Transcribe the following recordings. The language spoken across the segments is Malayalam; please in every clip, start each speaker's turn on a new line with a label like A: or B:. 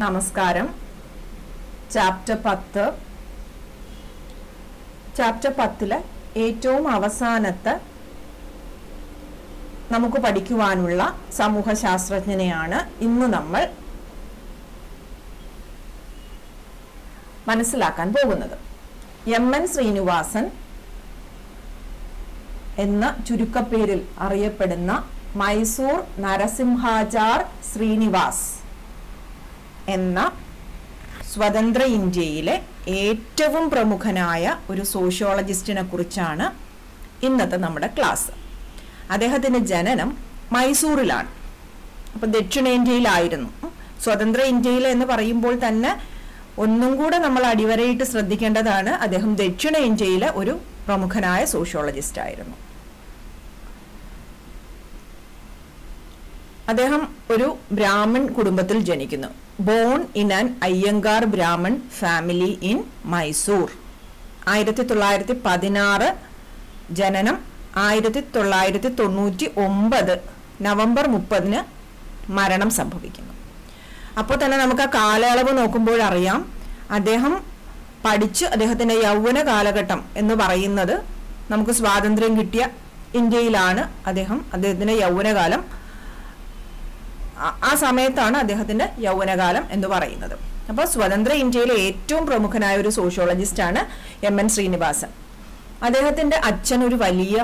A: നമസ്കാരം. ചാപ്റ്റർ 10 ചാപ്റ്റർ 10 ഏറ്റവും അവസാനത്തെ നമുക്ക് പഠിക്കുവാനുള്ള സമൂഹശാസ്ത്രജ്ഞനെയാണ് ഇന്ന് നമ്മൾ മനസ്സിലാക്കാൻ പോകുന്നത്. എം.എൻ. ശ്രീനിവാസൻ എന്ന ചുരുക്കപ്പേരിൽ അറിയപ്പെടുന്ന മൈസൂർ നരസിംഹാചാർ ശ്രീനിവാസ് എന്ന സ്വതന്ത്ര ഇന്ത്യയിലെ ഏറ്റവും പ്രമുഖനായ ഒരു സോഷ്യോളജിസ്റ്റിനെ കുറിച്ചാണ് ഇന്നത്തെ നമ്മുടെ ക്ലാസ്. അദ്ദേഹത്തിന്റെ ജനനം മൈസൂറിലാണ്. അപ്പൊ ദക്ഷിണേന്ത്യയിലായിരുന്നു. സ്വതന്ത്ര ഇന്ത്യയിൽ എന്ന് പറയുമ്പോൾ തന്നെ ഒന്നും കൂടെ നമ്മൾ അടിവരയിട്ട് ശ്രദ്ധിക്കേണ്ടതാണ്, അദ്ദേഹം ദക്ഷിണേന്ത്യയിലെ ഒരു പ്രമുഖനായ സോഷ്യോളജിസ്റ്റ് ആയിരുന്നു. അദ്ദേഹം ഒരു ബ്രാഹ്മൺ കുടുംബത്തിൽ ജനിക്കുന്നു. Born in an Iyengar Brahmin family in Mysore. 1916 ജനനം. 1999 നവംബർ 30 മരണം സംഭവിക്കുന്നു. അപ്പോൾ തന്നെ നമുക്ക് ആ കാലയളവ് നോക്കുമ്പോൾ അറിയാം, അദ്ദേഹം പഠിച്ച് അദ്ദേഹത്തിന്റെ യൗവന കാലഘട്ടം എന്ന് പറയുന്നത് നമുക്ക് സ്വാതന്ത്ര്യം കിട്ടിയ ഇന്ത്യയിലാണ്. അദ്ദേഹത്തിന്റെ യൗവനകാലം ആ സമയത്താണ് അദ്ദേഹത്തിന്റെ യൗവനകാലം എന്ന് പറയുന്നത്. അപ്പോൾ സ്വതന്ത്ര ഇന്ത്യയിലെ ഏറ്റവും പ്രമുഖനായ ഒരു സോഷ്യോളജിസ്റ്റ് ആണ് എം.എൻ. ശ്രീനിവാസൻ. അദ്ദേഹത്തിന്റെ അച്ഛൻ ഒരു വലിയ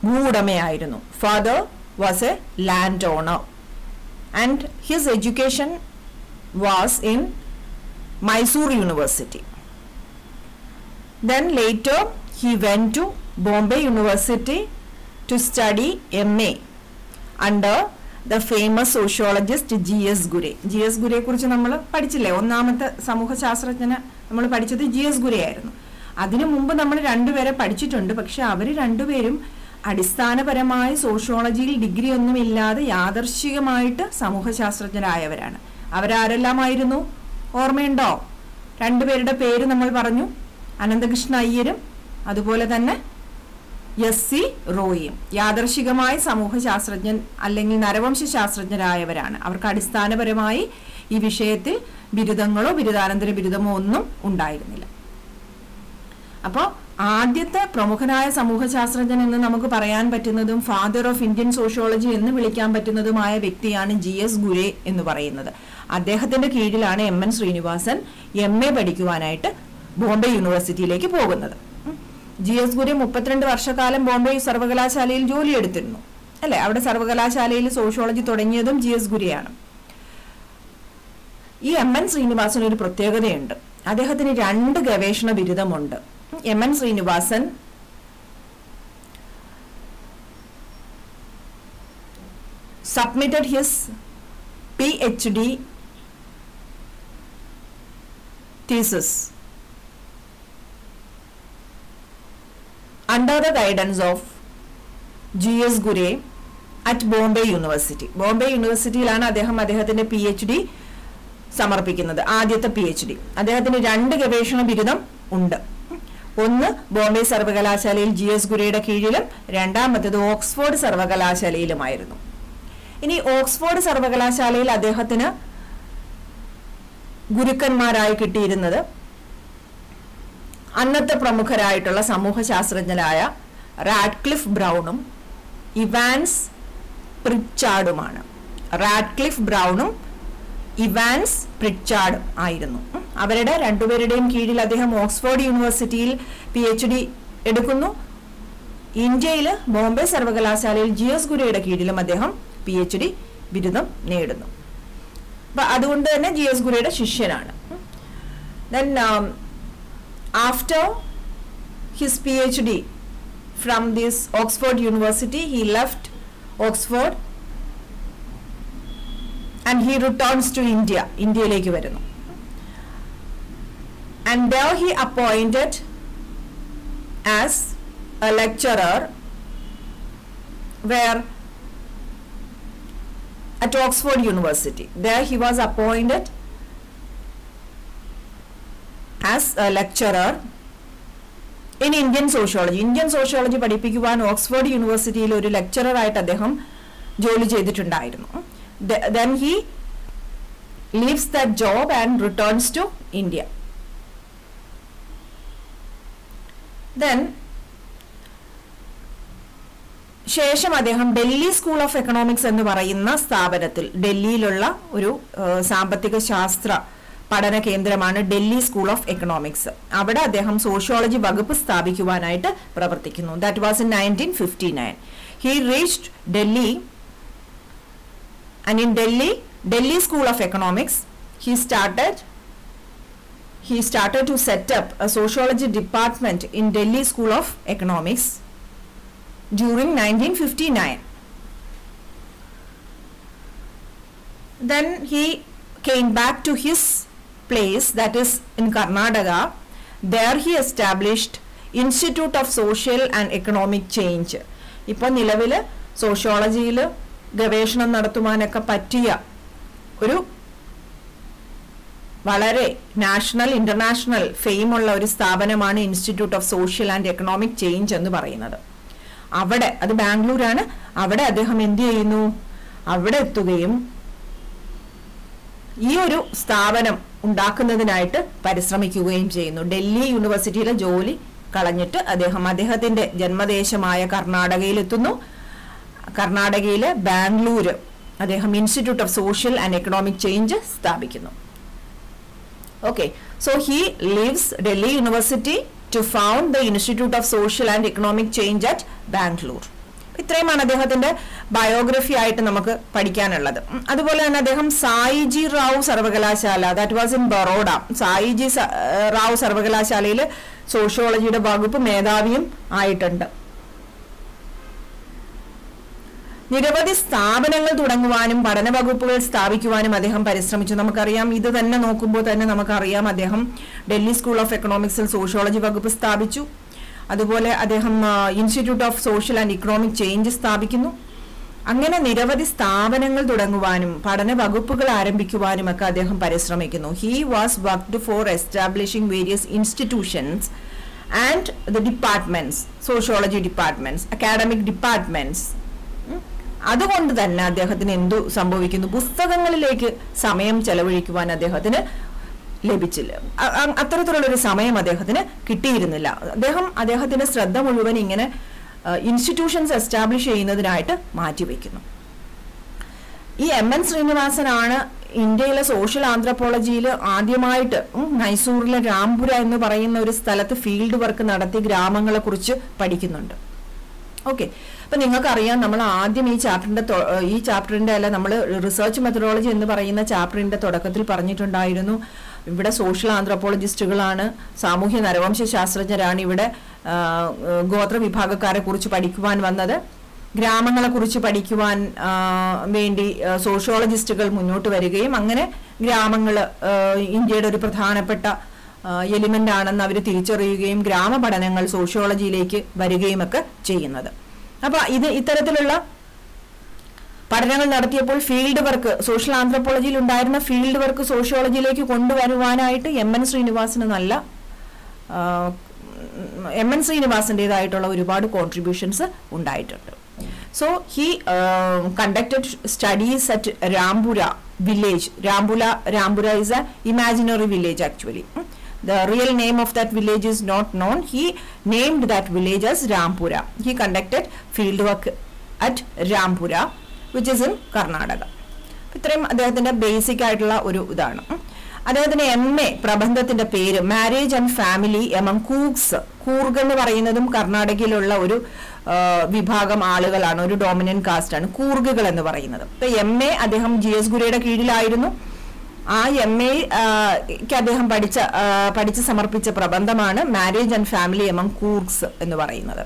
A: ഭൂവുടമയായിരുന്നു. Father was a land owner and his education was in Mysore university. Then later he went to Bombay University to study MA under the famous sociologist G.S. Ghurye. G.S. Ghurye കുറിച്ച് നമ്മൾ പഠിച്ചില്ലേ? ഒന്നാമത്തെ സമൂഹശാസ്ത്രജ്ഞനെ നമ്മൾ പഠിച്ചത് G.S. Ghurye ആയിരുന്നു. അതിനു മുമ്പ് നമ്മൾ രണ്ടുപേരെ പഠിച്ചിട്ടുണ്ട്. പക്ഷെ അവർ രണ്ടുപേരും അടിസ്ഥാനപരമായി സോഷ്യോളജിയിൽ ഡിഗ്രി ഒന്നുമില്ലാതെ യാദർശികമായിട്ട് സമൂഹശാസ്ത്രജ്ഞരായവരാണ്. അവരാരെല്ലാമായിരുന്നു? ഓർമ്മയുണ്ടോ? രണ്ടുപേരുടെ പേര് നമ്മൾ പറഞ്ഞു. അനന്തകൃഷ്ണ അയ്യരും അതുപോലെ തന്നെ എസ്.സി. റോയിയും യാദർശികമായ സമൂഹശാസ്ത്രജ്ഞൻ അല്ലെങ്കിൽ നരവംശാസ്ത്രജ്ഞരായവരാണ്. അവർക്ക് അടിസ്ഥാനപരമായി ഈ വിഷയത്തിൽ ബിരുദങ്ങളോ ബിരുദാനന്തര ബിരുദമോ ഒന്നും ഉണ്ടായിരുന്നില്ല. അപ്പോൾ ആദ്യത്തെ പ്രമുഖനായ സമൂഹശാസ്ത്രജ്ഞൻ എന്ന് നമുക്ക് പറയാൻ പറ്റുന്നതും ഫാദർ ഓഫ് ഇന്ത്യൻ സോഷ്യോളജി എന്ന് വിളിക്കാൻ പറ്റുന്നതുമായ വ്യക്തിയാണ് G.S. Ghurye എന്ന് പറയുന്നത്. അദ്ദേഹത്തിന്റെ കീഴിലാണ് എം.എൻ. ശ്രീനിവാസൻ MA പഠിക്കുവാനായിട്ട് ബോംബെ യൂണിവേഴ്സിറ്റിയിലേക്ക് പോകുന്നത്. G.S. Ghurye 32 വർഷക്കാലം ബോംബെ സർവകലാശാലയിൽ ജോലിയെടുത്തിരുന്നു അല്ലെ? അവിടെ സർവകലാശാലയിൽ സോഷ്യോളജി തുടങ്ങിയതും G.S. Ghurye ആണ്. ഈ എം.എൻ. ശ്രീനിവാസന് ഒരു പ്രത്യേകതയുണ്ട്. അദ്ദേഹത്തിന് 2 ഗവേഷണ ബിരുദമുണ്ട്. എം.എൻ. Sreenivasan submitted his PhD thesis under the guidance of G.S. Ghurye at Bombay University. Bombay യൂണിവേഴ്സിറ്റിയിലാണ് അദ്ദേഹത്തിന്റെ PhD സമർപ്പിക്കുന്നത്. ആദ്യത്തെ PhD. അദ്ദേഹത്തിന് 2 ഗവേഷണ ബിരുദം ഉണ്ട്. ഒന്ന് ബോംബെ സർവകലാശാലയിൽ G.S. Ghuryeയുടെ കീഴിലും രണ്ടാമത്തേത് ഓക്സ്ഫോർഡ് സർവകലാശാലയിലുമായിരുന്നു. ഇനി ഓക്സ്ഫോർഡ് സർവകലാശാലയിൽ അദ്ദേഹത്തിന് ഗുരുക്കന്മാരായി കിട്ടിയിരുന്നത് അന്നത്തെ പ്രമുഖരായിട്ടുള്ള സമൂഹശാസ്ത്രജ്ഞരായ റാഡ്ക്ലിഫ് ബ്രൗണും ഇവാൻസ് പ്രിച്ചാർഡുമാണ്. റാഡ്ക്ലിഫ് ബ്രൗണും ഇവാൻസ് പ്രിച്ചാർഡും ആയിരുന്നു. അവരുടെ രണ്ടുപേരുടെയും കീഴിൽ അദ്ദേഹം ഓക്സ്ഫോർഡ് യൂണിവേഴ്സിറ്റിയിൽ PhD എടുക്കുന്നു. ഇന്ത്യയിൽ ബോംബെ സർവകലാശാലയിൽ G.S. Ghuryeയുടെ കീഴിലും അദ്ദേഹം PhD ബിരുദം നേടുന്നു. അപ്പൊ അതുകൊണ്ട് തന്നെ G.S. Ghuryeയുടെ ശിഷ്യനാണ്. Then after his PhD from this Oxford University, he left Oxford and he returns to India. ഇന്ത്യയിലേക്ക് വരുന്നു. And there he appointed as a lecturer where at Oxford University. There he was appointed as a lecturer in Indian sociology. Indian sociology പഠിപ്പിക്കുവാൻ ഓക്സ്ഫോർഡ് യൂണിവേഴ്സിറ്റിയിൽ ഒരു ലെക്ചറർ ആയിട്ട് അദ്ദേഹം ജോലി ചെയ്തിട്ടുണ്ടായിരുന്നു. Then he leaves that job and returns to India. Then ശേഷം അദ്ദേഹം ഡൽഹി സ്കൂൾ ഓഫ് എക്കണോമിക്സ് എന്ന് പറയുന്ന സ്ഥാപനത്തിൽ, ഡൽഹിയിലുള്ള ഒരു സാമ്പത്തിക ശാസ്ത്ര പഠന കേന്ദ്രമാണ് ഡൽഹി സ്കൂൾ ഓഫ് എക്കണോമിക്സ്. അവിടെ അദ്ദേഹം സോഷ്യോളജി വകുപ്പ് സ്ഥാപിക്കുവാനായിട്ട് പ്രവർത്തിക്കുന്നു. That was in 1959. He reached Delhi, and in Delhi School of Economics, he started to set up a sociology department in Delhi School of Economics during 1959. Then he came back to his place, that is in Karnataka. There he established Institute of Social and Economic Change. ഇപ്പോൾ നിലവിൽ സോഷ്യോളജിയിൽ ഗവേഷണം നടത്തുവാനൊക്കെ പറ്റിയ ഒരു വളരെ നാഷണൽ ഇന്റർനാഷണൽ ഫെയിമുള്ള ഒരു സ്ഥാപനമാണ് institute of social and economic change എന്ന് പറയുന്നത്. അവിടെ, അത് ബാംഗ്ലൂരാണ്, അവിടെ അദ്ദേഹം എന്ത് ചെയ്യുന്നു, അവിടെ എത്തുകയും ഈ ഒരു സ്ഥാപനം ഉണ്ടാക്കുന്നതിനായിട്ട് പരിശ്രമിക്കുകയും ചെയ്യുന്നു. ഡൽഹി യൂണിവേഴ്സിറ്റിയിലെ ജോലി കളഞ്ഞിട്ട് അദ്ദേഹം അദ്ദേഹത്തിന്റെ ജന്മദേശമായ കർണാടകയിലെത്തുന്നു. കർണാടകയിലെ ബാംഗ്ലൂര് അദ്ദേഹം institute of social and economic change സ്ഥാപിക്കുന്നു. Okay, so he leaves Delhi University to found the Institute of Social and Economic Change at Bangalore. ഇത്രയുമാണ് അദ്ദേഹത്തിന്റെ ബയോഗ്രഫി ആയിട്ട് നമുക്ക് പഠിക്കാനുള്ളത്. അതുപോലെ തന്നെ അദ്ദേഹം സായിജി റാവു സർവകലാശാല, that was in Baroda, Sayaji Rao സർവകലാശാലയിൽ സോഷ്യോളജിയുടെ വകുപ്പ് മേധാവിയും ആയിട്ടുണ്ട്. നിരവധി സ്ഥാപനങ്ങൾ തുടങ്ങുവാനും പഠന വകുപ്പുകൾ സ്ഥാപിക്കുവാനും അദ്ദേഹം പരിശ്രമിച്ചു. നമുക്കറിയാം, ഇത് തന്നെ നോക്കുമ്പോൾ തന്നെ നമുക്കറിയാം, അദ്ദേഹം ഡൽഹി സ്കൂൾ ഓഫ് എക്കണോമിക്സിൽ സോഷ്യോളജി വകുപ്പ് സ്ഥാപിച്ചു. അതുപോലെ അദ്ദേഹം institute of social and economic change സ്ഥാപിക്കുന്നു. അങ്ങനെ നിരവധി സ്ഥാപനങ്ങൾ തുടങ്ങുവാനും പഠന വകുപ്പുകൾ ആരംഭിക്കുവാനും ഒക്കെ അദ്ദേഹം പരിശ്രമിക്കുന്നു. He was worked four establishing various institutions and the departments, sociology departments, academic departments. അതുകൊണ്ട് തന്നെ അദ്ദേഹത്തിന് എന്തു സംഭവിക്കുന്നു, പുസ്തകങ്ങളിലേക്ക് സമയം ചെലവഴിക്കുവാൻ അദ്ദേഹത്തിന് ലഭിച്ചില്ല. അത്തരത്തിലുള്ളൊരു സമയം അദ്ദേഹത്തിന് കിട്ടിയിരുന്നില്ല. അദ്ദേഹത്തിന്റെ ശ്രദ്ധ മുഴുവൻ ഇങ്ങനെ ഇൻസ്റ്റിറ്റ്യൂഷൻസ് എസ്റ്റാബ്ലിഷ് ചെയ്യുന്നതിനായിട്ട് മാറ്റിവെക്കുന്നു. ഈ MN ശ്രീനിവാസനാണ് ഇന്ത്യയിലെ സോഷ്യൽ ആന്ത്രപ്പോളജിയിൽ ആദ്യമായിട്ട് മൈസൂറിലെ രാംപുര എന്ന് പറയുന്ന ഒരു സ്ഥലത്ത് ഫീൽഡ് വർക്ക് നടത്തി ഗ്രാമങ്ങളെ കുറിച്ച് പഠിക്കുന്നുണ്ട്. ഓക്കെ, അപ്പൊ നിങ്ങൾക്കറിയാം, നമ്മൾ ആദ്യം ഈ ചാപ്റ്ററിന്റെ അല്ല, നമ്മൾ റിസർച്ച് മെത്തഡോളജി എന്ന് പറയുന്ന ചാപ്റ്ററിന്റെ തുടക്കത്തിൽ പറഞ്ഞിട്ടുണ്ടായിരുന്നു, ഇവിടെ സോഷ്യൽ ആന്ത്രപ്പോളജിസ്റ്റുകളാണ്, സാമൂഹ്യ നരവംശ ശാസ്ത്രജ്ഞരാണ് ഇവിടെ ഗോത്ര വിഭാഗക്കാരെ കുറിച്ച് പഠിക്കുവാൻ വന്നത്. ഗ്രാമങ്ങളെ കുറിച്ച് പഠിക്കുവാൻ വേണ്ടി സോഷ്യോളജിസ്റ്റുകൾ മുന്നോട്ട് വരികയും അങ്ങനെ ഗ്രാമങ്ങൾ ഇന്ത്യയുടെ ഒരു പ്രധാനപ്പെട്ട എലിമെന്റ് ആണെന്ന് അവർ തിരിച്ചറിയുകയും ഗ്രാമപഠനങ്ങൾ സോഷ്യോളജിയിലേക്ക് വരികയും ഒക്കെ ചെയ്യുന്നത്. അപ്പൊ ഇത്തരത്തിലുള്ള പഠനങ്ങൾ നടത്തിയപ്പോൾ ഫീൽഡ് വർക്ക്, സോഷ്യൽ ആന്ത്രപ്പോളജിയിൽ ഉണ്ടായിരുന്ന ഫീൽഡ് വർക്ക് സോഷ്യോളജിയിലേക്ക് കൊണ്ടുവരുവാനായിട്ട് MN ശ്രീനിവാസന്റേതായിട്ടുള്ള ഒരുപാട് കോൺട്രിബ്യൂഷൻസ് ഉണ്ടായിട്ടുണ്ട്. So he conducted studies at Rampura village. Rampura is an imaginary village actually. The real name of that village is not known. He named that village as Rampura. He conducted field work at Rampura, which is in Karnataka. ഇത്രയും അദ്ദേഹത്തിന്റെ ബേസിക് ആയിട്ടുള്ള ഒരു ഇതാണ്. അദ്ദേഹത്തിന്റെ MA പ്രബന്ധത്തിന്റെ പേര് marriage and family among Coorgs. Coorg എന്ന് പറയുന്നതും കർണാടകയിലുള്ള ഒരു വിഭാഗം ആളുകളാണ്, ഒരു ഡോമിനന്റ് കാസ്റ്റ് ആണ് കൂർഗുകൾ എന്ന് പറയുന്നത്. MA അദ്ദേഹം GS ഗുരയുടെ കീഴിലായിരുന്നു. ആ MA-ക്ക് അദ്ദേഹം പഠിച്ച് സമർപ്പിച്ച പ്രബന്ധമാണ് മാരേജ് ആൻഡ് ഫാമിലി എമംഗ് കൂർഗ്സ് എന്ന് പറയുന്നത്.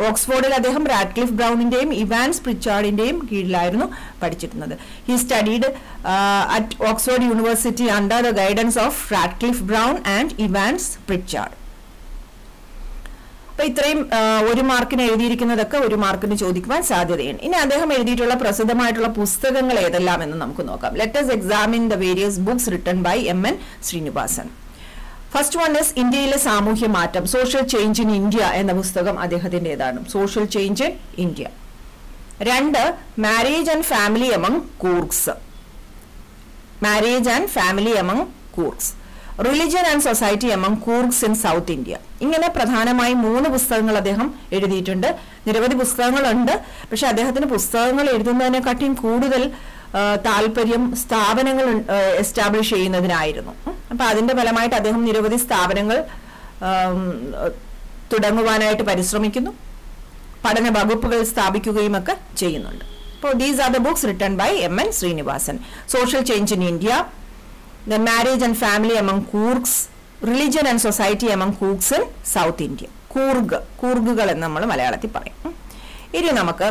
A: ഓക്സ്ഫോർഡിൽ അദ്ദേഹം റാഡ്ക്ലിഫ് ബ്രൗണിന്റെയും ഇവാൻസ് പ്രിച്ചാർഡിന്റെയും കീഴിലായിരുന്നു പഠിച്ചിരുന്നത്. He studied at Oxford university under the guidance of Radcliffe Brown and Evans Pritchard. അപ്പൊ ഇത്രയും ഒരു മാർക്കിന് എഴുതിയിരിക്കുന്നതൊക്കെ ഒരു മാർക്കിന് ചോദിക്കുവാൻ സാധ്യതയുണ്ട്. ഇനി അദ്ദേഹം എഴുതിയിട്ടുള്ള പ്രസിദ്ധമായിട്ടുള്ള പുസ്തകങ്ങൾ ഏതെല്ലാം എന്ന് നമുക്ക് നോക്കാം. Let us examine the various books written by MN Srinivasan. First one is ഇന്ത്യയിലെ സാമൂഹ്യ മാറ്റം, സോഷ്യൽ ചേഞ്ച് ഇൻ ഇന്ത്യ എന്ന പുസ്തകം അദ്ദേഹത്തിൻ്റെതാണ്. Social change in India. 2 marriage and family among Coorgs. Marriage and family among Coorgs, religion and society among Coorgs in south India. ഇങ്ങനെ പ്രധാനമായും 3 പുസ്തകങ്ങൾ അദ്ദേഹം എഴുതിയിട്ടുണ്ട്. നിരവധി പുസ്തകങ്ങളുണ്ട്. പക്ഷെ അദ്ദേഹത്തിന് പുസ്തകങ്ങൾ എഴുതുന്നതിനെക്കാട്ടിയും കൂടുതൽ താല്പര്യം സ്ഥാപനങ്ങൾ എസ്റ്റാബ്ലിഷ് ചെയ്യുന്നതിനായിരുന്നു. അപ്പൊ അതിന്റെ ഫലമായിട്ട് അദ്ദേഹം നിരവധി സ്ഥാപനങ്ങൾ തുടങ്ങുവാനായിട്ട് പരിശ്രമിക്കുന്നു, പഠന വകുപ്പുകൾ സ്ഥാപിക്കുകയും ഒക്കെ ചെയ്യുന്നുണ്ട്. അപ്പോൾ these are the books written by M.N. Srinivasan. Social change in India, The marriage and family among Kurgs, religion and society among Kurgs in South India. കൂർഗുകൾ എന്ന് നമ്മൾ മലയാളത്തിൽ പറയും. ഇനി നമുക്ക്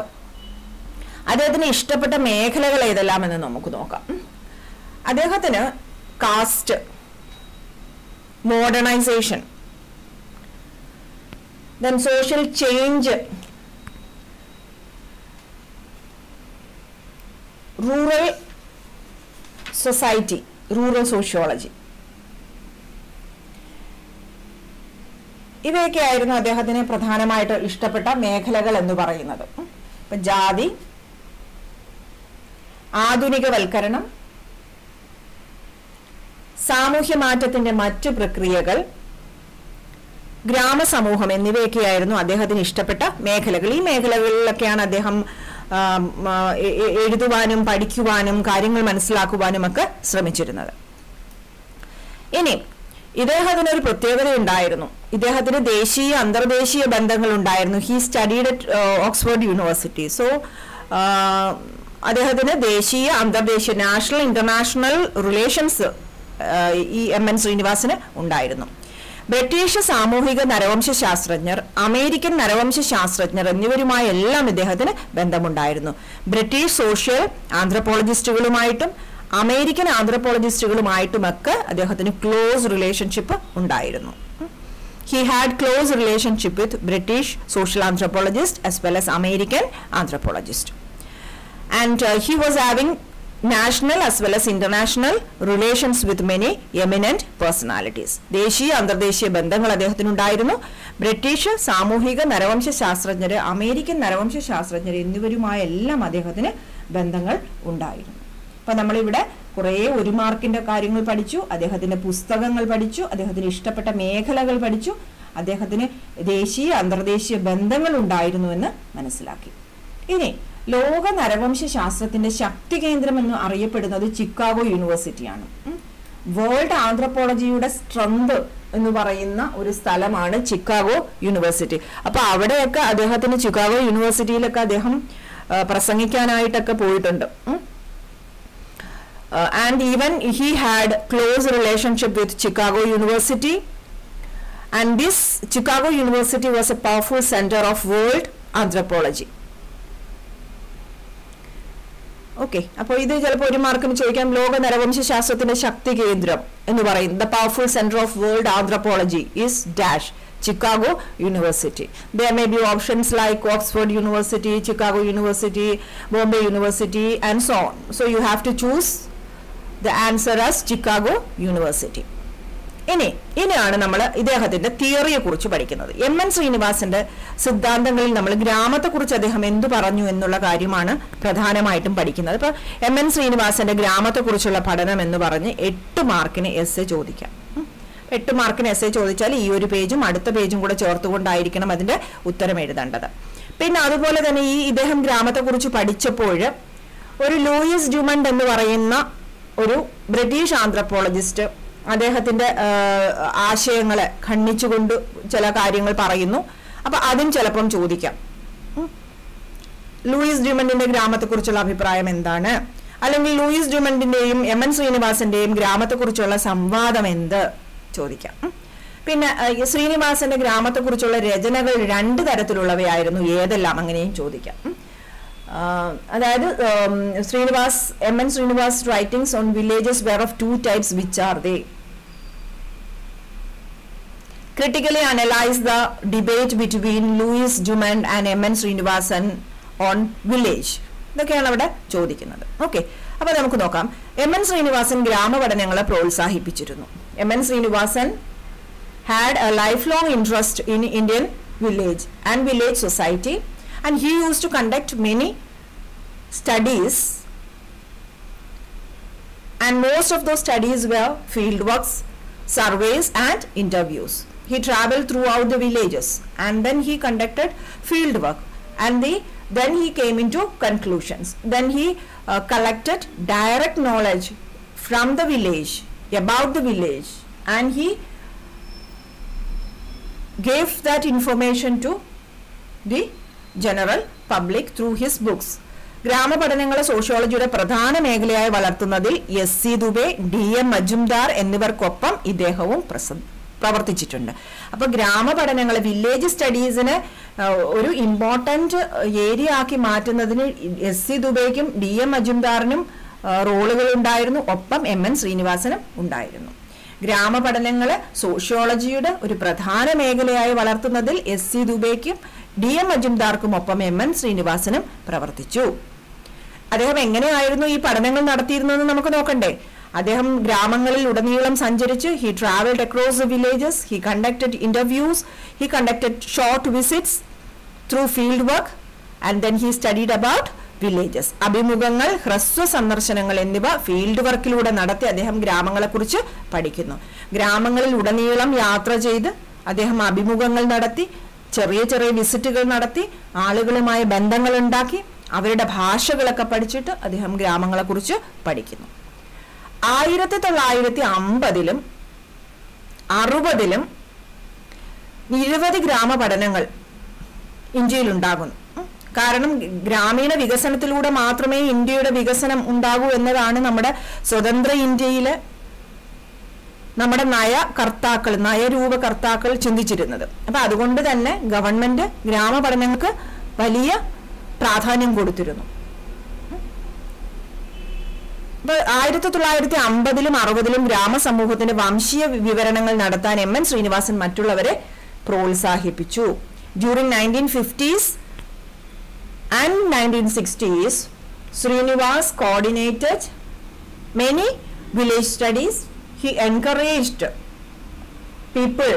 A: അദ്ദേഹത്തിന് ഇഷ്ടപ്പെട്ട മേഖലകൾ ഏതെല്ലാമെന്ന് നമുക്ക് നോക്കാം. അദ്ദേഹത്തിന് caste, modernisation, then social change, rural society, rural sociology, ഇവയൊക്കെയായിരുന്നു അദ്ദേഹത്തിന് പ്രധാനമായിട്ട് ഇഷ്ടപ്പെട്ട മേഖലകൾ എന്ന് പറയുന്നത്. ഇപ്പൊ ജാതി, ആധുനികവൽക്കരണം, സാമൂഹ്യ മാറ്റത്തിന്റെ മറ്റു പ്രക്രിയകൾ, ഗ്രാമസമൂഹം എന്നിവയൊക്കെയായിരുന്നു അദ്ദേഹത്തിന് ഇഷ്ടപ്പെട്ട മേഖലകൾ. ഈ മേഖലകളിലൊക്കെയാണ് അദ്ദേഹം എഴുതുവാനും പഠിക്കുവാനും കാര്യങ്ങൾ മനസ്സിലാക്കുവാനും ഒക്കെ ശ്രമിച്ചിരുന്നത്. ഇനി ഇദ്ദേഹത്തിന് ഒരു പ്രത്യേകത ഉണ്ടായിരുന്നു. ഇദ്ദേഹത്തിന് ദേശീയ അന്തർദേശീയ ബന്ധങ്ങൾ ഉണ്ടായിരുന്നു. He studied at Oxford university. So അദ്ദേഹത്തിന് ദേശീയ അന്തർദേശീയ നാഷണൽ ഇന്റർനാഷണൽ റിലേഷൻസ് ഈ M.N. ശ്രീനിവാസന് ഉണ്ടായിരുന്നു. ബ്രിട്ടീഷ് സാമൂഹിക നരവംശ ശാസ്ത്രജ്ഞർ, അമേരിക്കൻ നരവംശ ശാസ്ത്രജ്ഞർ എന്നിവരുമായി എല്ലാം ഇദ്ദേഹത്തിന് ബന്ധമുണ്ടായിരുന്നു. ബ്രിട്ടീഷ് സോഷ്യൽ ആന്ത്രപ്പോളജിസ്റ്റുകളുമായിട്ടും അമേരിക്കൻ ആന്ത്രപ്പോളജിസ്റ്റുകളുമായിട്ടുമൊക്കെ അദ്ദേഹത്തിന് ക്ലോസ് റിലേഷൻഷിപ്പ് ഉണ്ടായിരുന്നു. He had close relationship with British social anthropologist as well as American anthropologist. And he was having national as well as international relations with many eminent personalities. ദേശീയ അന്തർദേശീയ ബന്ധങ്ങൾ അദ്ദേഹത്തിനുണ്ടായിരുന്നു. ബ്രിട്ടീഷ് സാമൂഹിക നരവംശ ശാസ്ത്രജ്ഞര്, അമേരിക്കൻ നരവംശ ശാസ്ത്രജ്ഞർ എന്നിവരുമായെല്ലാം അദ്ദേഹത്തിന് ബന്ധങ്ങൾ ഉണ്ടായിരുന്നു. അപ്പൊ നമ്മളിവിടെ കുറേ 1 മാർക്കിന്റെ കാര്യങ്ങൾ പഠിച്ചു, അദ്ദേഹത്തിന്റെ പുസ്തകങ്ങൾ പഠിച്ചു, അദ്ദേഹത്തിന് ഇഷ്ടപ്പെട്ട മേഖലകൾ പഠിച്ചു, അദ്ദേഹത്തിന് ദേശീയ അന്തർദേശീയ ബന്ധങ്ങൾ ഉണ്ടായിരുന്നു എന്ന് മനസ്സിലാക്കി. ഇനി ലോക നരവംശ ശാസ്ത്രത്തിന്റെ ശക്തി കേന്ദ്രം എന്ന് അറിയപ്പെടുന്നത് ചിക്കാഗോ യൂണിവേഴ്സിറ്റിയാണ്. വേൾഡ് ആന്ത്രപ്പോളജിയുടെ സ്ട്രെങ്ത് എന്ന് പറയുന്ന ഒരു സ്ഥലമാണ് ചിക്കാഗോ യൂണിവേഴ്സിറ്റി. അപ്പൊ അവിടെയൊക്കെ അദ്ദേഹത്തിന് ചിക്കാഗോ യൂണിവേഴ്സിറ്റിയിലൊക്കെ അദ്ദേഹം പ്രസംഗിക്കാനായിട്ടൊക്കെ പോയിട്ടുണ്ട്. And even he had close relationship with Chicago University, and this Chicago University was a powerful center of world anthropology. Okay, അപ്പോൾ ഇത് ചിലപ്പോൾ 1 മാർക്കിന് ചോദിക്കാം. ലോക നരവംശ ശാസ്ത്രത്തിന്റെ ശക്തി കേന്ദ്രം എന്ന് പറയുന്നത് the powerful centre of world anthropology is dash Chicago University. There may be options like Oxford University, Chicago University, Bombay University, and so on. So you have to choose the answer as Chicago University. ഇനിയാണ് നമ്മൾ ഇദ്ദേഹത്തിന്റെ തിയറിയെ കുറിച്ച് പഠിക്കുന്നത്. M.N. ശ്രീനിവാസന്റെ സിദ്ധാന്തങ്ങളിൽ നമ്മൾ ഗ്രാമത്തെക്കുറിച്ച് അദ്ദേഹം എന്തു പറഞ്ഞു എന്നുള്ള കാര്യമാണ് പ്രധാനമായിട്ടും പഠിക്കുന്നത്. ഇപ്പൊ M.N. ശ്രീനിവാസന്റെ ഗ്രാമത്തെക്കുറിച്ചുള്ള പഠനം എന്ന് പറഞ്ഞ് 8 മാർക്കിന് എസ്സേ ചോദിക്കാം. 8 മാർക്കിന് എസ്സേ ചോദിച്ചാൽ ഈ ഒരു പേജും അടുത്ത പേജും കൂടെ ചേർത്തുകൊണ്ടായിരിക്കണം അതിന്റെ ഉത്തരം എഴുതേണ്ടത്. പിന്നെ അതുപോലെ തന്നെ ഇദ്ദേഹം ഗ്രാമത്തെക്കുറിച്ച് പഠിച്ചപ്പോൾ ഒരു ലൂയിസ് ഡ്യൂമണ്ട് എന്ന് പറയുന്ന ഒരു ബ്രിട്ടീഷ് ആന്ത്രപ്പോളജിസ്റ്റ് അദ്ദേഹത്തിന്റെ ആശയങ്ങളെ ഖണ്ഡിച്ചുകൊണ്ട് ചില കാര്യങ്ങൾ പറയുന്നു. അപ്പൊ അതും ചിലപ്പം ചോദിക്കാം. ലൂയിസ് ഡ്യൂമണ്ടിന്റെ ഗ്രാമത്തെക്കുറിച്ചുള്ള അഭിപ്രായം എന്താണ്, അല്ലെങ്കിൽ ലൂയിസ് ഡ്യൂമണ്ടിന്റെയും M.N. ശ്രീനിവാസന്റെയും ഗ്രാമത്തെക്കുറിച്ചുള്ള സംവാദം എന്ത് ചോദിക്കാം. പിന്നെ ശ്രീനിവാസന്റെ ഗ്രാമത്തെക്കുറിച്ചുള്ള രചനകൾ 2 തരത്തിലുള്ളവയായിരുന്നു, ഏതെല്ലാം അങ്ങനെയും ചോദിക്കാം. അതായത് M.N. Srinivas writings on villages were of 2 types. Which are they? Critically analyze the debate between Louis Dumont and M.N. Srinivasan on village. ഇതൊക്കെയാണ് അവിടെ ചോദിക്കുന്നത്. ഓക്കെ, അപ്പൊ നമുക്ക് നോക്കാം. M.N. Sreenivasan ഗ്രാമപഠനങ്ങളെ പ്രോത്സാഹിപ്പിച്ചിരുന്നു. M.N. Srinivasan had a lifelong interest in Indian village and village society, and he used to conduct many studies and most of those studies were field works, surveys and interviews. He traveled throughout the villages and then he conducted field work, and then he came into conclusions. Then he collected direct knowledge from the village, about the village, and he gave that information to the general public through his books. ഗ്രാമപഠനങ്ങളെ സോഷ്യോളജിയുടെ പ്രധാന മേഖലയായി വളർത്തുന്നതിൽ എസ്.സി. ദുബെ, D.M. മജുംദാർ എന്നിവർക്കൊപ്പം ഇദ്ദേഹവും പ്രവർത്തിച്ചിട്ടുണ്ട്. അപ്പോൾ ഗ്രാമപഠനങ്ങൾ, വില്ലേജ് സ്റ്റഡീസിന് ഒരു ഇമ്പോർട്ടൻ്റ് ഏരിയ ആക്കി മാറ്റുന്നതിന് എസ്.സി. ദുബെയ്ക്കും D.M. മജുംദാറിനും റോളുകൾ ഉണ്ടായിരുന്നു, ഒപ്പം M.N. ശ്രീനിവാസനും ഉണ്ടായിരുന്നു. ഗ്രാമപഠനങ്ങളെ സോഷ്യോളജിയുടെ ഒരു പ്രധാന മേഖലയായി വളർത്തുന്നതിൽ എസ്.സി. ദുബെയ്ക്കും D.M. മജുംദാർക്കും ഒപ്പം M.N. ശ്രീനിവാസനും പ്രവർത്തിച്ചു. അദ്ദേഹം എങ്ങനെയായിരുന്നു ഈ പഠനങ്ങൾ നടത്തിയിരുന്നതെന്ന് നമുക്ക് നോക്കണ്ടേ. അദ്ദേഹം ഗ്രാമങ്ങളിൽ ഉടനീളം സഞ്ചരിച്ച് he traveled across the villages, he conducted interviews, he conducted short visits through field work, and then he studied about villages. അഭിമുഖങ്ങൾ, ഹ്രസ്വ സന്ദർശനങ്ങൾ എന്നിവ ഫീൽഡ് വർക്കിലൂടെ നടത്തി അദ്ദേഹം ഗ്രാമങ്ങളെക്കുറിച്ച് പഠിക്കുന്നു. ഗ്രാമങ്ങളിൽ ഉടനീളം യാത്ര ചെയ്ത് അദ്ദേഹം അഭിമുഖങ്ങൾ നടത്തി, ചെറിയ ചെറിയ വിസിറ്റുകൾ നടത്തി, ആളുകളുമായി ബന്ധങ്ങൾ ഉണ്ടാക്കി, അവരുടെ ഭാഷകളൊക്കെ പഠിച്ചിട്ട് അദ്ദേഹം ഗ്രാമങ്ങളെക്കുറിച്ച് പഠിക്കുന്നു. 1950-ലും 60-ലും നിരവധി ഗ്രാമപഠനങ്ങൾ ഇന്ത്യയിൽ ഉണ്ടാകുന്നു. കാരണം ഗ്രാമീണ വികസനത്തിലൂടെ മാത്രമേ ഇന്ത്യയുടെ വികസനം ഉണ്ടാകൂ എന്നതാണ് നമ്മുടെ സ്വതന്ത്ര ഇന്ത്യയിലെ നമ്മുടെ നയരൂപകർത്താക്കൾ ചിന്തിച്ചിരുന്നത്. അപ്പൊ അതുകൊണ്ട് തന്നെ ഗവൺമെന്റ് ഗ്രാമപഠനങ്ങൾക്ക് വലിയ പ്രാധാന്യം കൊടുത്തിരുന്നു. അപ്പൊ 1950-ലും 60-ലും ഗ്രാമസമൂഹത്തിന്റെ വംശീയ വിവരണങ്ങൾ നടത്താൻ M.N. ശ്രീനിവാസൻ മറ്റുള്ളവരെ പ്രോത്സാഹിപ്പിച്ചു. During 1950s and 1960s, Srinivas coordinated many village studies. He encouraged people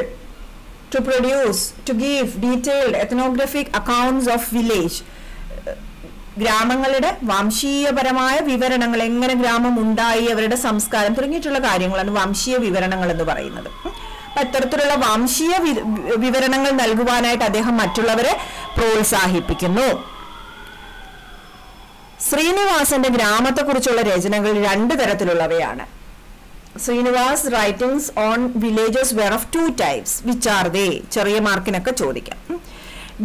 A: to give detailed ethnographic accounts of village. ഗ്രാമങ്ങളുടെ വംശീയപരമായ വിവരണങ്ങൾ, എങ്ങനെ ഗ്രാമം ഉണ്ടായി, അവരുടെ സംസ്കാരം തുടങ്ങിയിട്ടുള്ള കാര്യങ്ങളാണ് വംശീയ വിവരണങ്ങൾ എന്ന് പറയുന്നത്. അപ്പൊ ഇത്തരത്തിലുള്ള വംശീയ വിവരണങ്ങൾ നൽകുവാനായിട്ട് അദ്ദേഹം മറ്റുള്ളവരെ പ്രോത്സാഹിപ്പിക്കുന്നു. ശ്രീനിവാസന്റെ ഗ്രാമത്തെക്കുറിച്ചുള്ള രചനകൾ 2 തരത്തിലുള്ളവയാണ്. Srinivas writings on villages were of 2 types. Which are they? ചെറിയ മാർക്കിനൊക്കെ ചോദിക്കാം.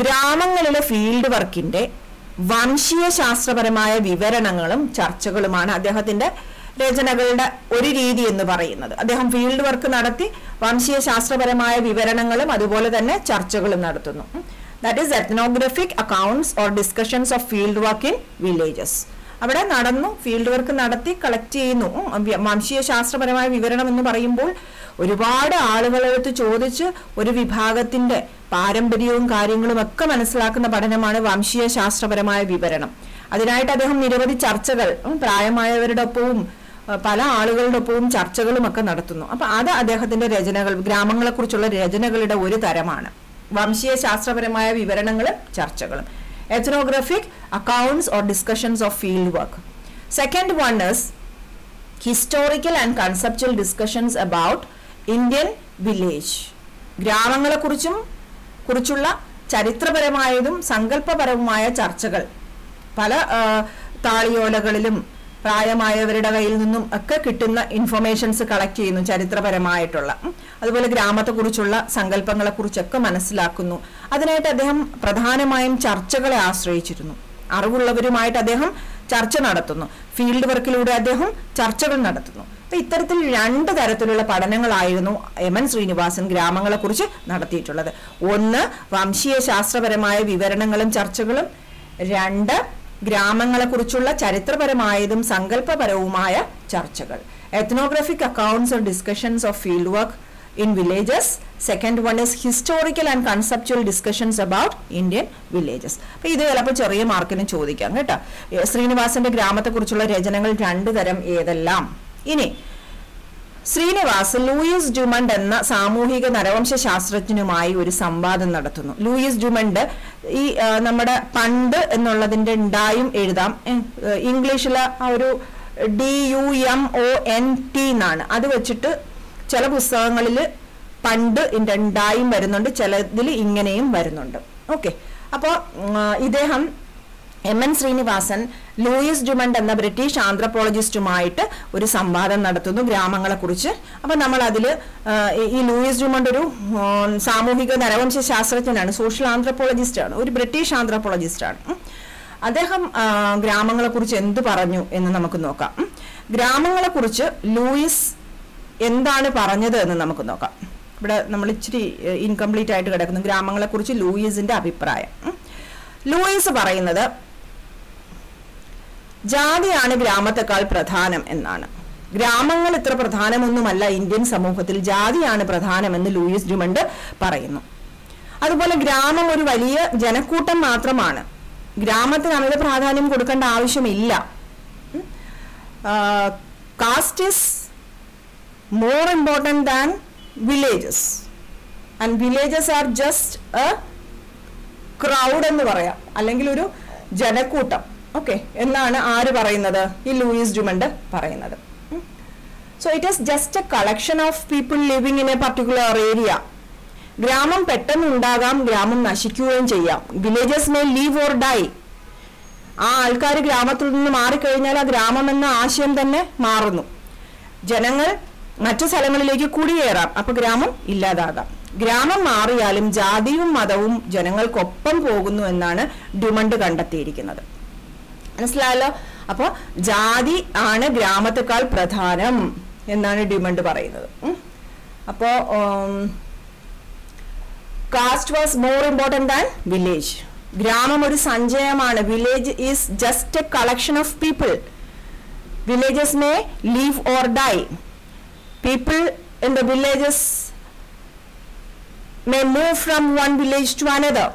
A: ഗ്രാമങ്ങളിലെ ഫീൽഡ് വർക്കിന്റെ വംശീയ ശാസ്ത്രപരമായ വിവരണങ്ങളും ചർച്ചകളുമാണ് അദ്ദേഹത്തിന്റെ രചനകളുടെ ഒരു രീതി എന്ന് പറയുന്നത്. അദ്ദേഹം ഫീൽഡ് വർക്ക് നടത്തി വംശീയ ശാസ്ത്രപരമായ വിവരണങ്ങളും അതുപോലെ തന്നെ ചർച്ചകളും നടത്തുന്നു. That is എത്നോഗ്രഫിക് accounts or discussions of field work in villages. അവിടെ നടന്നു, ഫീൽഡ് വർക്ക് നടത്തി കളക്ട് ചെയ്യുന്നു. വംശീയ ശാസ്ത്രപരമായ വിവരണം എന്ന് പറയുമ്പോൾ ഒരുപാട് ആളുകളെടുത്ത് ചോദിച്ച് ഒരു വിഭാഗത്തിന്റെ പാരമ്പര്യവും കാര്യങ്ങളും ഒക്കെ മനസ്സിലാക്കുന്ന പഠനമാണ് വംശീയ ശാസ്ത്രപരമായ വിവരണം. അതിനായിട്ട് അദ്ദേഹം നിരവധി ചർച്ചകൾ പ്രായമായവരുടെ ഒപ്പവും പല ആളുകളുടെ ഒപ്പവും ചർച്ചകളും ഒക്കെ നടത്തുന്നു. അപ്പൊ അത് അദ്ദേഹത്തിന്റെ രചനകൾ, ഗ്രാമങ്ങളെ കുറിച്ചുള്ള രചനകളുടെ ഒരു തരമാണ്. വംശീയ ശാസ്ത്രപരമായ വിവരണങ്ങളും ചർച്ചകളും. Ethnographic accounts or discussions of field work. Second one is historical and conceptual discussions about Indian village. ഗ്രാമങ്ങളെ കുറിച്ചുള്ള ചരിത്രപരമായതും സങ്കല്പപരവുമായ ചർച്ചകൾ പല താളിയോലകളിലും പ്രായമായവരുടെ കയ്യിൽ നിന്നും ഒക്കെ കിട്ടുന്ന ഇൻഫർമേഷൻസ് കളക്ട് ചെയ്യുന്നു, ചരിത്രപരമായിട്ടുള്ള. അതുപോലെ ഗ്രാമത്തെക്കുറിച്ചുള്ള സങ്കല്പങ്ങളെക്കുറിച്ചൊക്കെ മനസ്സിലാക്കുന്നു. അതിനായിട്ട് അദ്ദേഹം പ്രധാനമായും ചർച്ചകളെ ആശ്രയിച്ചിരുന്നു. അറിവുള്ളവരുമായിട്ട് അദ്ദേഹം ചർച്ച നടത്തുന്നു. ഫീൽഡ് വർക്കിലൂടെ അദ്ദേഹം ചർച്ചകൾ നടത്തുന്നു. അപ്പൊ ഇത്തരത്തിൽ 2 തരത്തിലുള്ള പഠനങ്ങളായിരുന്നു M.N. ശ്രീനിവാസൻ ഗ്രാമങ്ങളെക്കുറിച്ച് നടത്തിയിട്ടുള്ളത്. ഒന്ന്, വംശീയ ശാസ്ത്രപരമായ വിവരണങ്ങളും ചർച്ചകളും. 2, ഗ്രാമങ്ങളെക്കുറിച്ചുള്ള ചരിത്രപരമായതും സങ്കല്പപരവുമായ ചർച്ചകൾ. എത്നോഗ്രഫിക് accounts or discussions of field work in villages. Second one is historical and conceptual discussions about Indian villages. അപ്പൊ ഇത് ചിലപ്പോൾ ചെറിയ മാർക്കിന് ചോദിക്കാം കേട്ടോ. ശ്രീനിവാസന്റെ ഗ്രാമത്തെക്കുറിച്ചുള്ള രചനകൾ 2 തരം ഏതെല്ലാം? ഇനി ശ്രീനിവാസ് ലൂയിസ് ഡ്യുമണ്ട് എന്ന സാമൂഹിക നരവംശ ശാസ്ത്രജ്ഞനുമായി ഒരു സംവാദം നടത്തുന്നു. ലൂയിസ് ഡ്യുമണ്ട് ഈ നമ്മുടെ പണ്ട് എന്നുള്ളതിന്റെ ഉണ്ടായും എഴുതാം, ഇംഗ്ലീഷിലെ ആ ഒരു DUMONT എന്നാണ്. അത് വെച്ചിട്ട് ചില പുസ്തകങ്ങളിൽ പണ്ട് രണ്ടായും വരുന്നുണ്ട്, ചിലതിൽ ഇങ്ങനെയും വരുന്നുണ്ട്. ഓക്കെ, അപ്പോൾ ഇദ്ദേഹം MN ശ്രീനിവാസൻ ലൂയിസ് ഡ്യുമണ്ട് എന്ന ബ്രിട്ടീഷ് ആന്ത്രപ്പോളജിസ്റ്റുമായിട്ട് ഒരു സംവാദം നടത്തുന്നു ഗ്രാമങ്ങളെ കുറിച്ച്. അപ്പൊ നമ്മൾ അതിൽ ഈ ലൂയിസ് ഡ്യുമണ്ട് ഒരു സാമൂഹിക നരവംശ ശാസ്ത്രജ്ഞനാണ്, സോഷ്യൽ ആന്ത്രപ്പോളജിസ്റ്റ് ആണ്, ഒരു ബ്രിട്ടീഷ് ആന്ത്രപ്പോളജിസ്റ്റ് ആണ്. അദ്ദേഹം ഗ്രാമങ്ങളെ കുറിച്ച് എന്ത് പറഞ്ഞു എന്ന് നമുക്ക് നോക്കാം. ഗ്രാമങ്ങളെ കുറിച്ച് ലൂയിസ് എന്താണ് പറഞ്ഞത് എന്ന് നമുക്ക് നോക്കാം. ഇവിടെ നമ്മൾ ഇച്ചിരി ഇൻകംപ്ലീറ്റ് ആയിട്ട് കിടക്കുന്നു. ഗ്രാമങ്ങളെ കുറിച്ച് ലൂയിസിന്റെ അഭിപ്രായം. ലൂയിസ് പറയുന്നത് ജാതിയാണ് ഗ്രാമത്തെക്കാൾ പ്രധാനം എന്നാണ്. ഗ്രാമങ്ങൾ ഇത്ര പ്രധാനമൊന്നുമല്ല ഇന്ത്യൻ സമൂഹത്തിൽ, ജാതിയാണ് പ്രധാനമെന്ന് ലൂയിസ് ഡ്യുമണ്ട് പറയുന്നു. അതുപോലെ ഗ്രാമം ഒരു വലിയ ജനക്കൂട്ടം മാത്രമാണ്, ഗ്രാമത്തിന് അമിത പ്രാധാന്യം കൊടുക്കേണ്ട ആവശ്യമില്ല. Caste is more important than villages and villages are just a crowd എന്ന് പറയാം, അല്ലെങ്കിൽ ഒരു ജനക്കൂട്ടം. ഓക്കെ, എന്നാണ് ആര് പറയുന്നത്? ഈ ലൂയിസ് ഡ്യുമണ്ട് പറയുന്നത്. So it is just a collection of people living in A particular area. ഗ്രാമം പെട്ടെന്ന് ഉണ്ടാകാം, ഗ്രാമം നശിക്കുകയും ചെയ്യാം. Villages may live or dye. ആ ആൾക്കാർ ഗ്രാമത്തിൽ നിന്ന് മാറിക്കഴിഞ്ഞാൽ ആ ഗ്രാമം എന്ന ആശയം തന്നെ മാറുന്നു. ജനങ്ങൾ മറ്റു സ്ഥലങ്ങളിലേക്ക് കുടിയേറാം, അപ്പൊ ഗ്രാമം ഇല്ലാതാകാം. ഗ്രാമം മാറിയാലും ജാതിയും മതവും ജനങ്ങൾക്കൊപ്പം പോകുന്നു എന്നാണ് ഡ്യുമണ്ട് കണ്ടെത്തിയിരിക്കുന്നത്. മനസ്സിലായല്ലോ? അപ്പൊ ജാതി ആണ് ഗ്രാമത്തെക്കാൾ പ്രധാനം എന്നാണ് ഡ്യുമണ്ട് പറയുന്നത്. അപ്പോ caste was more important than village. ഗ്രാമം ഒരു സഞ്ചയമാണ്. Village is just a collection of people. Villages may live or die. People in the villages may move from one village to another,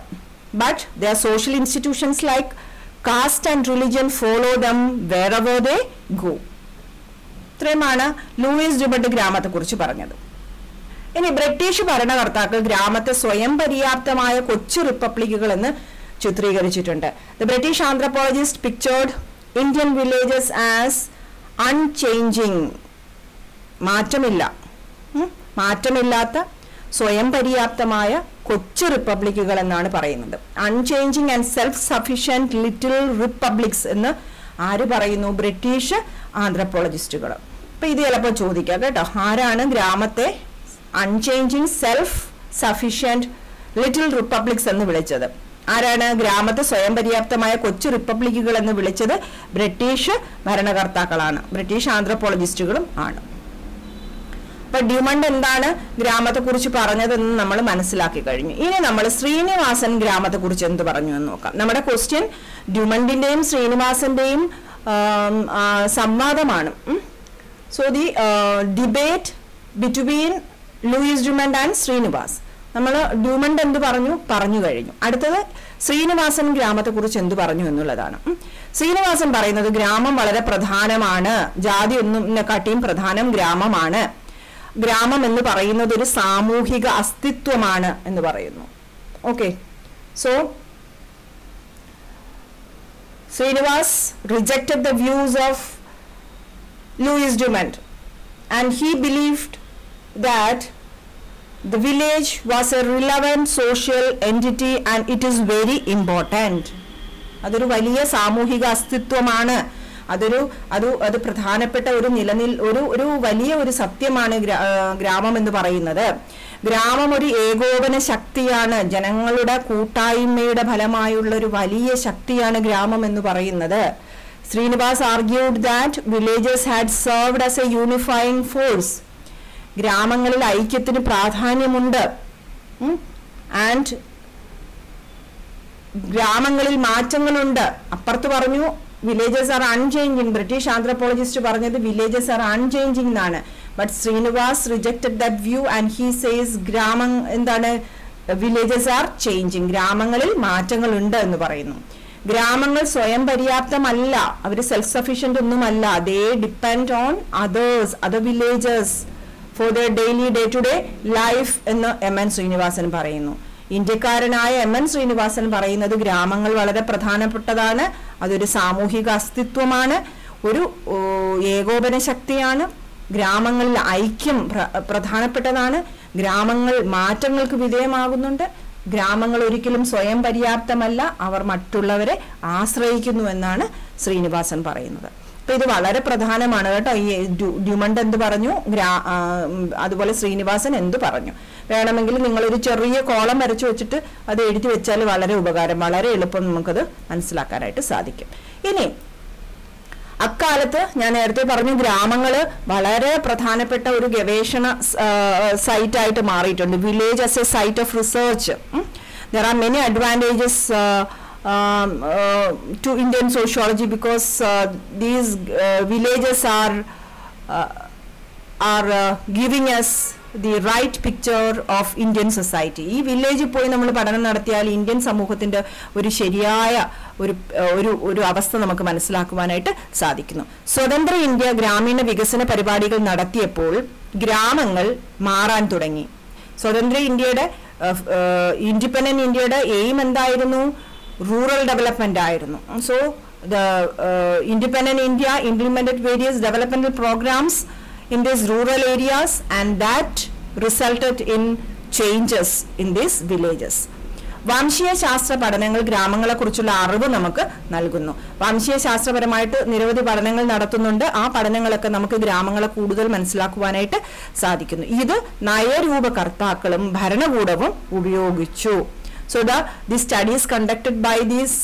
A: but their social institutions like caste and religion follow them wherever they go. ഇത്രയുമാണ് ലൂയിസ് ഡ്യുമണ്ട് ഗ്രാമത്തെ കുറിച്ച് പറഞ്ഞത്. ഇനി ബ്രിട്ടീഷ് ഭരണകർത്താക്കൾ ഗ്രാമത്തെ സ്വയം പര്യാപ്തമായ കൊച്ചു റിപ്പബ്ലിക്കുകൾ എന്ന് ചിത്രീകരിച്ചിട്ടുണ്ട്. The British anthropologist pictured Indian villages as unchanging. മാറ്റമില്ലാത്ത സ്വയം പര്യാപ്തമായ കൊച്ചു റിപ്പബ്ലിക്കുകൾ എന്നാണ് പറയുന്നത്. Unchanging and self sufficient little republics എന്ന് ആര് പറയുന്നു? ബ്രിട്ടീഷ് ആന്ത്രപ്പോളജിസ്റ്റുകൾ. അപ്പൊ ഇത് ചിലപ്പോൾ ചോദിക്കാം കേട്ടോ, ആരാണ് ഗ്രാമത്തെ unchanging self sufficient little republics എന്ന് വിളിച്ചത്? ആരാണ് ഗ്രാമത്തെ സ്വയം പര്യാപ്തമായ കൊച്ചു റിപ്പബ്ലിക്കുകൾ എന്ന് വിളിച്ചത്? ബ്രിട്ടീഷ് ഭരണകർത്താക്കളാണ്, ബ്രിട്ടീഷ് ആന്ത്രപ്പോളജിസ്റ്റുകളും ആണ്. അപ്പൊ ഡ്യുമണ്ട് എന്താണ് ഗ്രാമത്തെ കുറിച്ച് പറഞ്ഞതെന്ന് നമ്മൾ മനസ്സിലാക്കി കഴിഞ്ഞു. ഇനി നമ്മൾ ശ്രീനിവാസൻ ഗ്രാമത്തെ കുറിച്ച് എന്ത് പറഞ്ഞു എന്ന് നോക്കാം. നമ്മുടെ ക്വസ്റ്റ്യൻ ഡ്യുമണ്ടിന്റെയും ശ്രീനിവാസന്റെയും സംവാദമാണ്. So the debate between Louis Dumont and Srinivas. നമ്മൾ ഡ്യുമണ്ട് എന്ത് പറഞ്ഞു കഴിഞ്ഞു. അടുത്തത് ശ്രീനിവാസൻ ഗ്രാമത്തെ കുറിച്ച് എന്ത് പറഞ്ഞു എന്നുള്ളതാണ്. ശ്രീനിവാസൻ പറയുന്നത് ഗ്രാമം വളരെ പ്രധാനമാണ്, ജാതി ഒന്നിനെക്കാട്ടിയും പ്രധാനം ഗ്രാമമാണ്. ഗ്രാമം എന്ന് പറയുന്നത് ഒരു സാമൂഹിക അസ്തിത്വമാണ് എന്ന് പറയുന്നു. Okay, so Srinivas rejected the views of Louis Dumont and he believed that the village was a relevant social entity and it is very important. അതൊരു വലിയ സാമൂഹിക അസ്തിത്വമാണ്, അത് പ്രധാനപ്പെട്ട ഒരു വലിയ ഒരു സത്യമാണ് ഗ്രാമം എന്ന് പറയുന്നത്. ഗ്രാമം ഒരു ഏകോപന ശക്തിയാണ്, ജനങ്ങളുടെ കൂട്ടായ്മയുടെ ഫലമായുള്ള ഒരു വലിയ ശക്തിയാണ് ഗ്രാമം എന്ന് പറയുന്നത്. Srinivas argued that villages had served as a unifying force. ഗ്രാമങ്ങളിൽ ഐക്യത്തിന് പ്രാധാന്യമുണ്ട്. ആൻഡ് ഗ്രാമങ്ങളിൽ മാറ്റങ്ങളുണ്ട്. അപ്പുറത്ത് പറഞ്ഞു villages are unchanging. British anthropologist പറഞ്ഞത് വില്ലേജസ് ആർ അൺചേഞ്ചിങ് എന്നാണ്. But Srinivas rejected that view and he says ഗ്രാമം എന്താണ്, വില്ലേജസ് ആർ ചേഞ്ചിങ്. ഗ്രാമങ്ങളിൽ മാറ്റങ്ങളുണ്ട് എന്ന് പറയുന്നു. ഗ്രാമങ്ങൾ സ്വയം പര്യാപ്തമല്ല, അവർ സെൽഫ് സഫീഷ്യന്റ് ഒന്നുമല്ല. They depend on other villages for their daily day to day life എന്ന് MN ശ്രീനിവാസൻ പറയുന്നു. ഇന്ത്യക്കാരനായ MN ശ്രീനിവാസൻ പറയുന്നത് ഗ്രാമങ്ങൾ വളരെ പ്രധാനപ്പെട്ടതാണ്, അതൊരു സാമൂഹിക അസ്തിത്വമാണ്. ഒരു ഏകോപന ശക്തിയാണ്. ഗ്രാമങ്ങളിൽ ഐക്യം പ്രധാനപ്പെട്ടതാണ്. ഗ്രാമങ്ങൾ മാറ്റങ്ങൾക്ക് വിധേയമാകുന്നുണ്ട്. ഗ്രാമങ്ങൾ ഒരിക്കലും സ്വയം പര്യാപ്തമല്ല, അവർ മറ്റുള്ളവരെ ആശ്രയിക്കുന്നു എന്നാണ് ശ്രീനിവാസൻ പറയുന്നത്. അപ്പൊ ഇത് വളരെ പ്രധാനമാണ് കേട്ടോ. ഈ ഡ്യുമണ്ട് എന്ത് പറഞ്ഞു, അതുപോലെ ശ്രീനിവാസൻ എന്ത് പറഞ്ഞു. വേണമെങ്കിൽ നിങ്ങളൊരു ചെറിയ കോളം വരച്ചു വെച്ചിട്ട് അത് എഴുതി വെച്ചാൽ വളരെ ഉപകാരം, വളരെ എളുപ്പം നമുക്കത് മനസ്സിലാക്കാനായിട്ട് സാധിക്കും. ഇനി അക്കാലത്ത് ഞാൻ നേരത്തെ പറഞ്ഞു ഗ്രാമങ്ങള് വളരെ പ്രധാനപ്പെട്ട ഒരു ഗവേഷണ സൈറ്റായിട്ട് മാറിയിട്ടുണ്ട്. Village as a site of research. There are many advantages to Indian sociology because these villages are giving us the right picture of Indian society. ഈ വില്ലേജിൽ പോയി നമ്മൾ പഠനം നടത്തിയാൽ ഇന്ത്യൻ സമൂഹത്തിന്റെ ഒരു ശരിയായ ഒരു അവസ്ഥ നമുക്ക് മനസ്സിലാക്കുവാനായിട്ട് സാധിക്കുന്നു. സ്വതന്ത്ര ഇന്ത്യ ഗ്രാമീണ വികസന പരിപാടികൾ നടത്തിയപ്പോൾ ഗ്രാമങ്ങൾ മാറാൻ തുടങ്ങി. സ്വതന്ത്ര ഇന്ത്യയുടെ ഇൻഡിപെൻഡന്റ് ഇന്ത്യയുടെ എയിം എന്തായിരുന്നു? rural development ആയിരുന്നു. So the independent India implemented various developmental programs in these rural areas and that resulted in changes in these villages. വംശീയ ശാസ്ത്ര പഠനങ്ങൾ ഗ്രാമങ്ങളെ കുറിച്ചുള്ള അറിവ് നമുക്ക് നൽകുന്നു. വംശീയ ശാസ്ത്രപരമായിട്ട് നിരവധി പഠനങ്ങൾ നടത്തുന്നുണ്ട്. ആ പഠനങ്ങളൊക്കെ നമുക്ക് ഗ്രാമങ്ങളെ കൂടുതൽ മനസ്സിലാക്കുവാനായിട്ട് സാധിക്കുന്നു. ഇത് നയരൂപകർത്താക്കളും ഭരണകൂടവും ഉപയോഗിച്ചു. So the studies conducted by these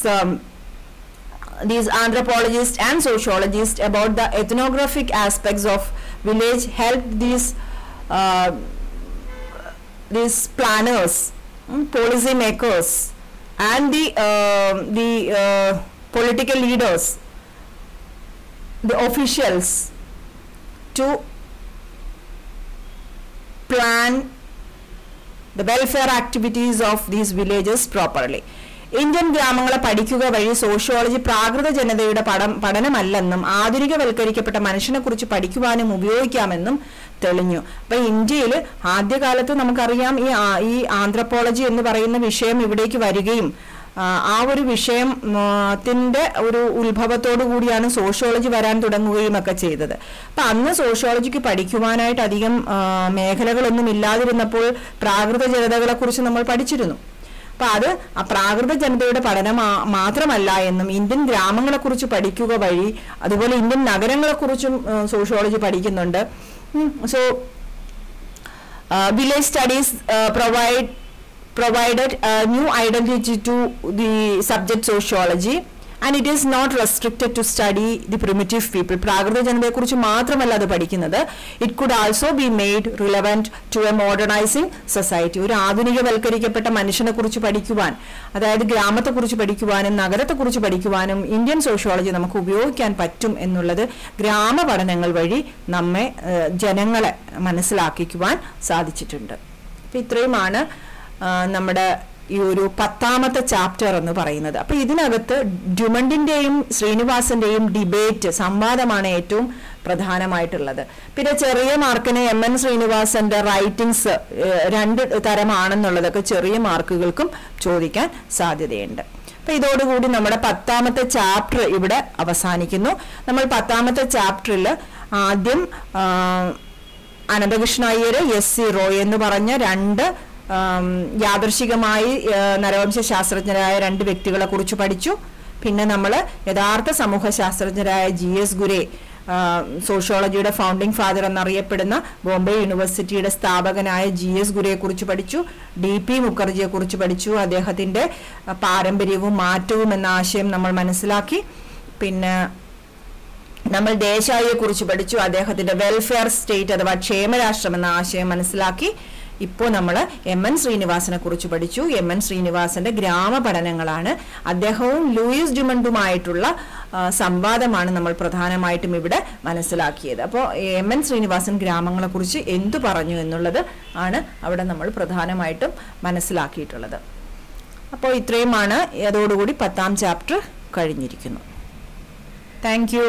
A: anthropologists and sociologists about the ethnographic aspects of village helped these planners, policy makers, and the political leaders, the officials, to plan the welfare activities of these villages properly. Indian ഗ്രാമങ്ങളെ പഠിക്കുക വഴി സോഷ്യോളജി പ്രാകൃത ജനതയുടെ പഠനമല്ലെന്നും ആധുനികവൽക്കരിക്കപ്പെട്ട മനുഷ്യനെ കുറിച്ച് പഠിക്കുവാനും ഉപയോഗിക്കാമെന്നും തെളിഞ്ഞു. അപ്പൊ ഇന്ത്യയിൽ ആദ്യകാലത്ത് നമുക്കറിയാം ഈ ആന്ത്രപ്പോളജി എന്ന് പറയുന്ന വിഷയം ഇവിടേക്ക് വരികയും ആ ഒരു വിഷയത്തിന്റെ ഒരു ഉത്ഭവത്തോടു കൂടിയാണ് സോഷ്യോളജി വരാൻ തുടങ്ങുകയും ഒക്കെ ചെയ്തത്. അപ്പൊ അന്ന് സോഷ്യോളജിക്ക് പഠിക്കുവാനായിട്ട് അധികം മേഖലകളൊന്നും ഇല്ലാതിരുന്നപ്പോൾ പ്രാകൃത ജനതകളെ കുറിച്ച് നമ്മൾ പഠിച്ചിരുന്നു. അപ്പൊ അത് ആ പ്രാകൃത ജനതയുടെ പഠനം മാത്രമല്ല എന്നും ഇന്ത്യൻ ഗ്രാമങ്ങളെ കുറിച്ച് പഠിക്കുക വഴി അതുപോലെ ഇന്ത്യൻ നഗരങ്ങളെ കുറിച്ചും സോഷ്യോളജി പഠിക്കുന്നുണ്ട്. So village studies provided a new identity to the subject sociology and it is not restricted to study the primitive people. പ്രാകൃത ജനതയെ കുറിച്ച് മാത്രമല്ല അത് പഠിക്കുന്നത്. It could also be made relevant to a modernizing society. ഒരു ആധുനികവൽക്കരിക്കപ്പെട്ട മനുഷ്യനെ കുറിച്ച് പഠിക്കുവാൻ, അതായത് ഗ്രാമത്തെ കുറിച്ച് പഠിക്കുവാനും നഗരത്തെ കുറിച്ച് പഠിക്കുവാനും ഇന്ത്യൻ സോഷ്യോളജി നമുക്ക് ഉപയോഗിക്കാൻ പറ്റും എന്നുള്ളത് ഗ്രാമ പഠനങ്ങൾ വഴി നമ്മെ ജനങ്ങളെ മനസ്സിലാക്കിക്കുവാൻ സാധിച്ചിട്ടുണ്ട്. അപ്പൊ ഇത്രയുമാണ് നമ്മുടെ ഈ ഒരു 10ാമത്തെ ചാപ്റ്റർ എന്ന് പറയുന്നത്. അപ്പൊ ഇതിനകത്ത് ഡ്യുമണ്ടിന്റെയും ശ്രീനിവാസന്റെയും ഡിബേറ്റ്, സംവാദമാണ് ഏറ്റവും പ്രധാനമായിട്ടുള്ളത്. പിന്നെ ചെറിയ മാർക്കിന് MN ശ്രീനിവാസന്റെ റൈറ്റിംഗ്സ് 2 തരമാണെന്നുള്ളതൊക്കെ ചെറിയ മാർക്കുകൾക്കും ചോദിക്കാൻ സാധ്യതയുണ്ട്. അപ്പൊ ഇതോടുകൂടി നമ്മുടെ 10ാമത്തെ ചാപ്റ്റർ ഇവിടെ അവസാനിക്കുന്നു. നമ്മൾ 10ാമത്തെ ചാപ്റ്ററിൽ ആദ്യം അനന്തകൃഷ്ണ അയ്യർ, SC റോയ് എന്ന് പറഞ്ഞ 2 യാദൃശികമായി നരവംശ ശാസ്ത്രജ്ഞരായ 2 വ്യക്തികളെ കുറിച്ച് പഠിച്ചു. പിന്നെ നമ്മൾ യഥാർത്ഥ സമൂഹ ശാസ്ത്രജ്ഞരായ GS ഗുരെ, സോഷ്യോളജിയുടെ ഫൗണ്ടിങ് ഫാദർ എന്നറിയപ്പെടുന്ന ബോംബെ യൂണിവേഴ്സിറ്റിയുടെ സ്ഥാപകനായ GS ഗുരയെ കുറിച്ച് പഠിച്ചു. DP മുഖർജിയെ കുറിച്ച് പഠിച്ചു. അദ്ദേഹത്തിന്റെ പാരമ്പര്യവും മാറ്റവും എന്ന ആശയം നമ്മൾ മനസ്സിലാക്കി. പിന്നെ നമ്മൾ ദേശായിയെ കുറിച്ച് പഠിച്ചു. അദ്ദേഹത്തിന്റെ വെൽഫെയർ സ്റ്റേറ്റ് അഥവാ ക്ഷേമരാഷ്ട്രം എന്ന ആശയം മനസ്സിലാക്കി. ഇപ്പോൾ നമ്മൾ MN ശ്രീനിവാസനെ കുറിച്ച് പഠിച്ചു. MN ശ്രീനിവാസന്റെ ഗ്രാമ പഠനങ്ങളാണ്. അദ്ദേഹവും ലൂയിസ് ഡ്യുമണ്ടുമായിട്ടുള്ള സംവാദമാണ് നമ്മൾ പ്രധാനമായിട്ടും ഇവിടെ മനസ്സിലാക്കിയത്. അപ്പോൾ MN ശ്രീനിവാസൻ ഗ്രാമങ്ങളെ കുറിച്ച് എന്തു പറഞ്ഞു എന്നുള്ളത് ആണ് അവിടെ നമ്മൾ പ്രധാനമായിട്ടും മനസ്സിലാക്കിയിട്ടുള്ളത്. അപ്പോൾ ഇത്രയുമാണ്. അതോടുകൂടി 10ാം ചാപ്റ്റർ കഴിഞ്ഞിരിക്കുന്നു. Thank you.